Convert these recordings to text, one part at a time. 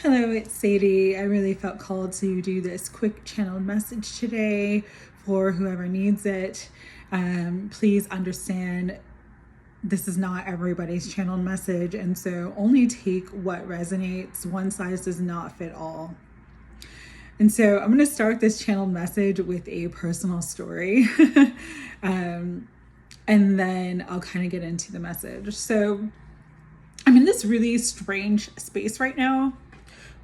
Hello, it's Sadie. I really felt called to do this quick channeled message today for whoever needs it. Please understand this is not everybody's channeled message, and so only take what resonates. One size does not fit all. And so I'm going to start this channeled message with a personal story. And then I'll kind of get into the message. So I'm in this really strange space right now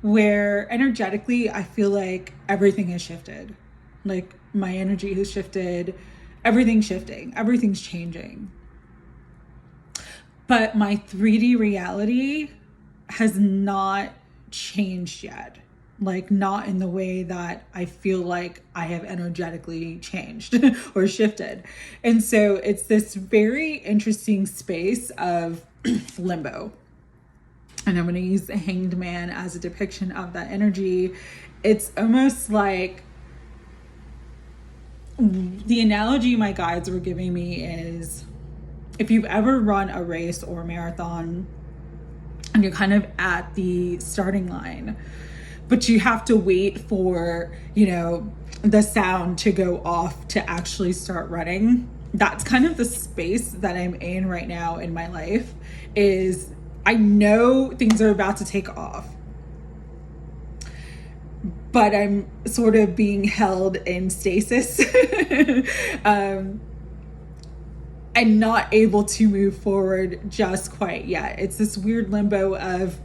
where energetically I feel like everything has shifted. Like my energy has shifted, everything's shifting, everything's changing. But my 3D reality has not changed yet. Like not in the way that I feel like I have energetically changed or shifted. And so it's this very interesting space of limbo. And I'm going to use the Hanged Man as a depiction of that energy. It's almost like the analogy my guides were giving me is if you've ever run a race or a marathon and you're kind of at the starting line, but you have to wait for, the sound to go off to actually start running. That's kind of the space that I'm in right now in my life. Is I know things are about to take off, but I'm sort of being held in stasis and not able to move forward just quite yet. It's this weird limbo of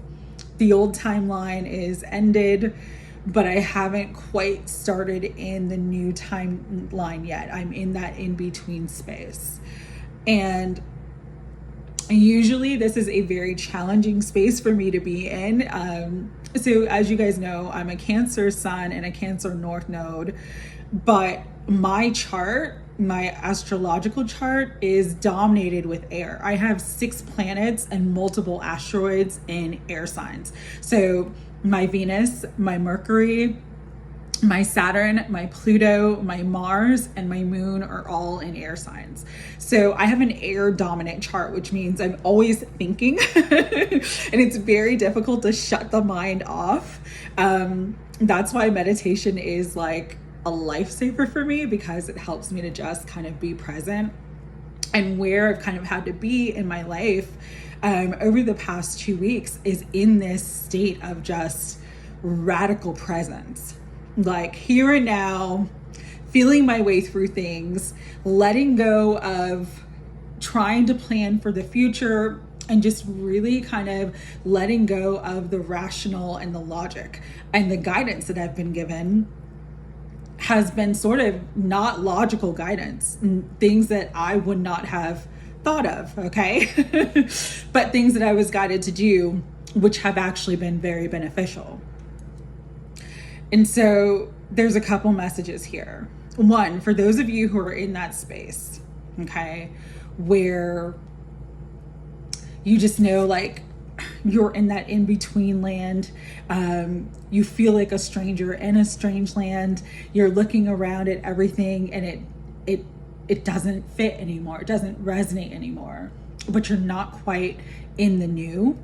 the old timeline is ended, but I haven't quite started in the new timeline yet. I'm in that in-between space. And usually this is a very challenging space for me to be in. So as you guys know, I'm a Cancer Sun and a Cancer North Node, but my chart, my astrological chart, is dominated with air. I have 6 planets and multiple asteroids in air signs. So my Venus, my Mercury, my Saturn, my Pluto, my Mars, and my Moon are all in air signs. So I have an air dominant chart, which means I'm always thinking and it's very difficult to shut the mind off. That's why meditation is like a lifesaver for me, because it helps me to just kind of be present. And where I've kind of had to be in my life over the past 2 weeks is in this state of just radical presence. Like here and now, feeling my way through things, letting go of trying to plan for the future, and just really kind of letting go of the rational and the logic. And the guidance that I've been given has been sort of not logical guidance, things that I would not have thought of, okay? But things that I was guided to do, which have actually been very beneficial. And so there's a couple messages here. One, for those of you who are in that space, okay, where you just know like you're in that in-between land, you feel like a stranger in a strange land, you're looking around at everything and it doesn't fit anymore, it doesn't resonate anymore, but you're not quite in the new.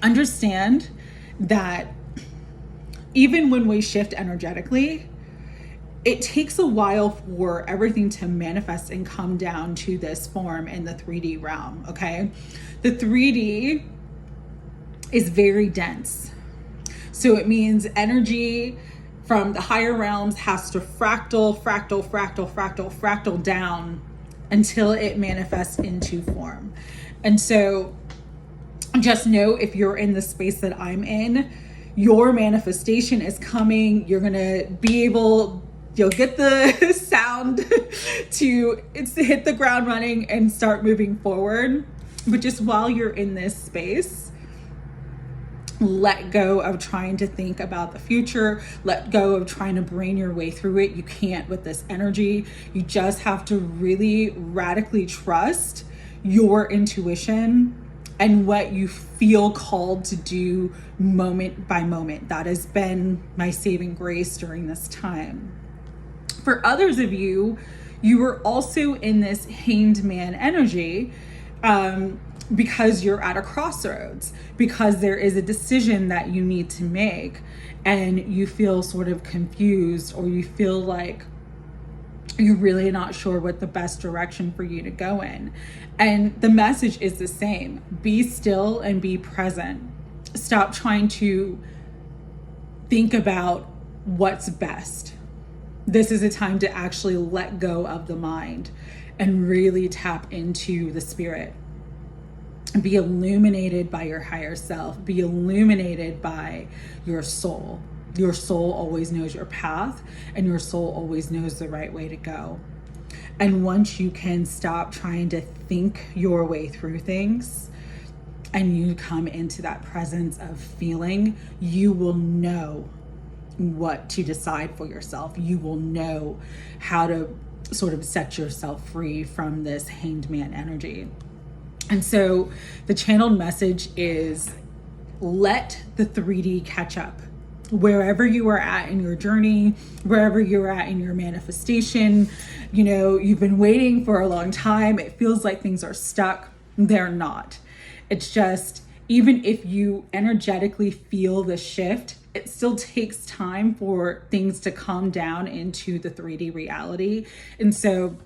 Understand that even when we shift energetically, it takes a while for everything to manifest and come down to this form in the 3D realm, okay? The 3D is very dense. So it means energy from the higher realms has to fractal down until it manifests into form. And so just know, if you're in the space that I'm in, your manifestation is coming. You're gonna be able, you'll get the sound to hit the ground running and start moving forward. But just while you're in this space, let go of trying to think about the future. Let go of trying to brain your way through it. You can't with this energy. You just have to really radically trust your intuition and what you feel called to do moment by moment. That has been my saving grace during this time. For others of you, you were also in this Hanged Man energy, because you're at a crossroads, because there is a decision that you need to make, and you feel sort of confused, or you feel like you're really not sure what the best direction for you to go in. And the message is the same: be still and be present. Stop trying to think about what's best. This is a time to actually let go of the mind and really tap into the spirit. Be illuminated by your higher self. Be illuminated by your soul. Your soul always knows your path, and your soul always knows the right way to go. And once you can stop trying to think your way through things, and you come into that presence of feeling, you will know what to decide for yourself. You will know how to sort of set yourself free from this hanged man energy. And so the channeled message is, let the 3D catch up. Wherever you are at in your journey, wherever you're at in your manifestation, you know, you've been waiting for a long time. It feels like things are stuck. They're not. It's just, even if you energetically feel the shift, it still takes time for things to calm down into the 3D reality. And so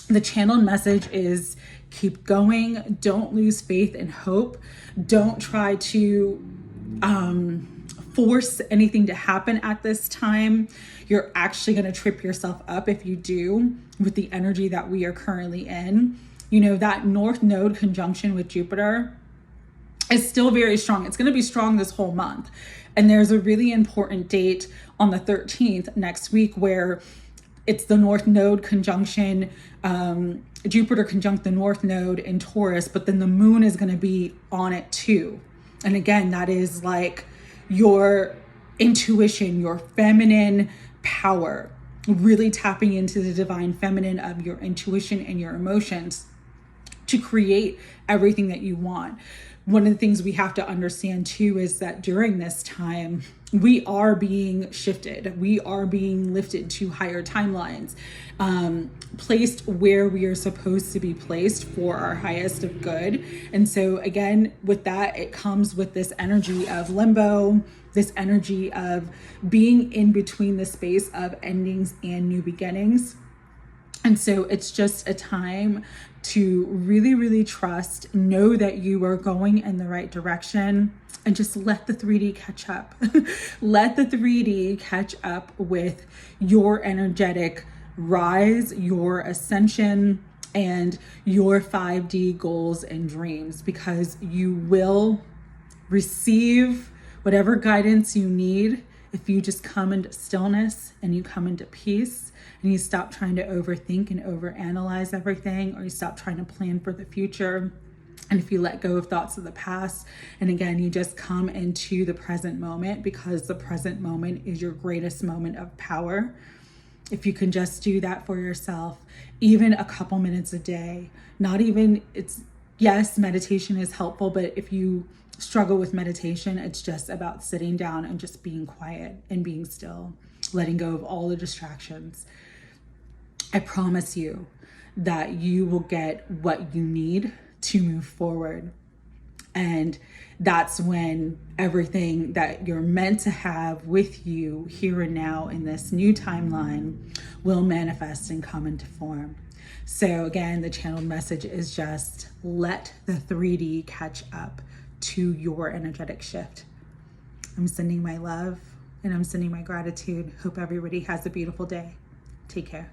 the channeled message is, keep going. Don't lose faith and hope. Don't try to force anything to happen at this time. You're actually going to trip yourself up if you do, with the energy that we are currently in. You know, that North Node conjunction with Jupiter is still very strong. It's going to be strong this whole month. And there's a really important date on the 13th next week where it's the North Node conjunction, Jupiter conjunct the North Node in Taurus, but then the moon is going to be on it too. And again, that is like your intuition, your feminine power, really tapping into the divine feminine of your intuition and your emotions to create everything that you want. One of the things we have to understand too is that during this time, we are being shifted. We are being lifted to higher timelines, placed where we are supposed to be placed for our highest of good. And so again, with that, it comes with this energy of limbo, this energy of being in between the space of endings and new beginnings. And so it's just a time to really, really trust, know that you are going in the right direction, and just let the 3D catch up. Let the 3D catch up with your energetic rise, your ascension, and your 5D goals and dreams, because you will receive whatever guidance you need if you just come into stillness and you come into peace, and you stop trying to overthink and overanalyze everything, or you stop trying to plan for the future. And if you let go of thoughts of the past, and again, you just come into the present moment, because the present moment is your greatest moment of power. If you can just do that for yourself, even a couple minutes a day, not even, yes, meditation is helpful, but if you struggle with meditation, it's just about sitting down and just being quiet and being still, letting go of all the distractions. I promise you that you will get what you need to move forward. And that's when everything that you're meant to have with you here and now in this new timeline will manifest and come into form. So again, the channeled message is just let the 3D catch up to your energetic shift. I'm sending my love and I'm sending my gratitude. Hope everybody has a beautiful day. Take care.